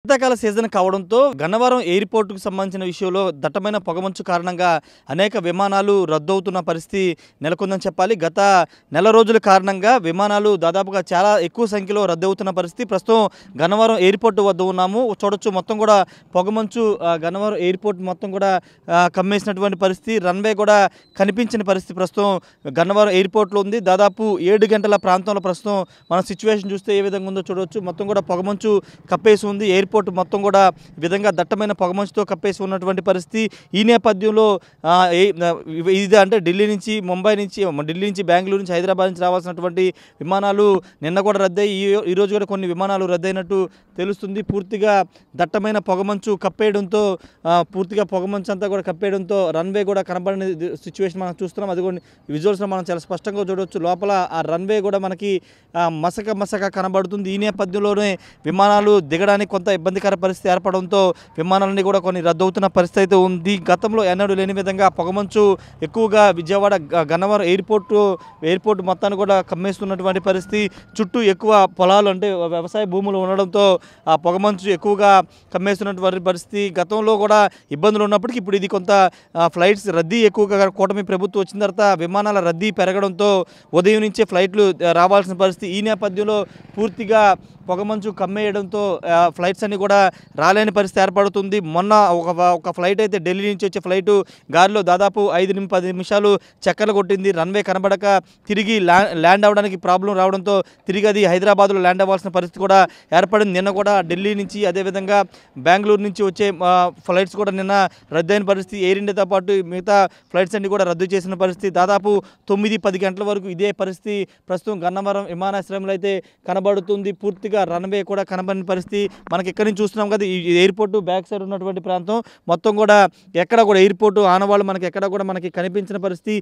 శీతాకాల సీజన్ కావడంతో గన్నవరం ఎయిర్‌పోర్ట్‌కు సంబంధించిన విషయంలో దట్టమైన పొగమంచు కారణంగా అనేక విమానాలు రద్దవుతున్న పరిస్థితి నెలకొందని చెప్పాలి. గత నెల రోజుల కారణంగా విమానాలు దాదాపుగా చాలా ఎక్కువ సంఖ్యలో రద్దవుతున్న పరిస్థితి. ప్రస్తుతం గన్నవరం ఎయిర్‌పోర్ట్ వద్ద ఉన్నాము. చూడొచ్చు మొత్తం కూడా పొగమంచు గన్నవరం ఎయిర్‌పోర్ట్ మొత్తం కూడా కమ్మేసినటువంటి పరిస్థితి. రన్‌వే కూడా కనిపించని పరిస్థితి ప్రస్తుతం గన్నవరం ఎయిర్‌పోర్ట్‌లో ఉంది. దాదాపు 7 గంటల ప్రాంతంలో ప్రస్తుతం మన సిట్యుయేషన్ చూస్తే ఏ విధంగా ఉందో చూడొచ్చు. మొత్తం కూడా పొగమంచు కప్పేసి ఉంది. ఎయిర్‌పోర్ట్ మొత్తం కూడా ఈ విధంగా దట్టమైన పొగమంచుతో కప్పేసి ఉన్నటువంటి పరిస్థితి. ఈ నేపథ్యంలో ఇది అంటే ఢిల్లీ నుంచి ముంబై నుంచి ఢిల్లీ నుంచి బెంగళూరు నుంచి హైదరాబాద్ నుంచి రావాల్సినటువంటి విమానాలు నిన్న కూడా రద్దయి ఈరోజు కూడా కొన్ని విమానాలు రద్దయినట్టు తెలుస్తుంది. పూర్తిగా దట్టమైన పొగమంచు కప్పేయడంతో పూర్తిగా పొగమంచు అంతా కూడా కప్పేయడంతో రన్వే కూడా కనబడని సిచ్యువేషన్ మనం చూస్తున్నాం. అది కూడా విజువల్స్లో మనం చాలా స్పష్టంగా చూడవచ్చు. లోపల ఆ రన్వే కూడా మనకి మసక కనబడుతుంది. ఈ నేపథ్యంలోనే విమానాలు దిగడానికి కొంత ఇబ్బందికర పరిస్థితి ఏర్పడంతో విమానాలన్నీ కూడా కొన్ని రద్దవుతున్న పరిస్థితి అయితే ఉంది. గతంలో ఎన్నడూ లేని విధంగా పొగమంచు ఎక్కువగా విజయవాడ గన్నవరం ఎయిర్పోర్ట్ మొత్తాన్ని కూడా కమ్మేస్తున్నటువంటి పరిస్థితి. చుట్టూ ఎక్కువ పొలాలు అంటే వ్యవసాయ భూములు ఉండడంతో ఆ పొగమంచు ఎక్కువగా కమ్మేస్తున్నటువంటి పరిస్థితి. గతంలో కూడా ఇబ్బందులు ఉన్నప్పటికీ ఇప్పుడు ఇది కొంత ఫ్లైట్స్ రద్దీ ఎక్కువగా కూటమి ప్రభుత్వం వచ్చిన తర్వాత విమానాల రద్దీ పెరగడంతో ఉదయం నుంచే ఫ్లైట్లు రావాల్సిన పరిస్థితి. ఈ నేపథ్యంలో పూర్తిగా పొగమంచు కమ్మేయడంతో ఫ్లైట్స్ అన్నీ కూడా రాలేని పరిస్థితి ఏర్పడుతుంది. మొన్న ఒక ఫ్లైట్ అయితే ఢిల్లీ నుంచి వచ్చే ఫ్లైటు గాలిలో దాదాపు 5-10 నిమిషాలు చక్కర్లు కొట్టింది. రన్వే కనబడక తిరిగి ల్యాండ్ అవ్వడానికి ప్రాబ్లం రావడంతో తిరిగి అది హైదరాబాద్లో ల్యాండ్ అవ్వాల్సిన పరిస్థితి కూడా ఏర్పడింది. నిన్న కూడా ఢిల్లీ నుంచి అదేవిధంగా బెంగళూరు నుంచి వచ్చే ఫ్లైట్స్ కూడా నిన్న రద్దయిన పరిస్థితి. ఎయిర్ ఇండియాతో పాటు మిగతా ఫ్లైట్స్ అన్ని కూడా రద్దు చేసిన పరిస్థితి. దాదాపు 9-10 గంటల వరకు ఇదే పరిస్థితి ప్రస్తుతం గన్నవరం విమానాశ్రయంలో అయితే కనబడుతుంది. పూర్తిగా రన్వే కూడా కనబడిన పరిస్థితి మనకి ఎక్కడి నుంచి చూస్తున్నాం కదా. ఈ ఎయిర్పోర్ట్ బ్యాక్ సైడ్ ఉన్నటువంటి ప్రాంతం మొత్తం కూడా ఎక్కడ కూడా ఎయిర్పోర్ట్ ఆనవాళ్ళు మనకి ఎక్కడ కూడా మనకి కనిపించిన పరిస్థితి.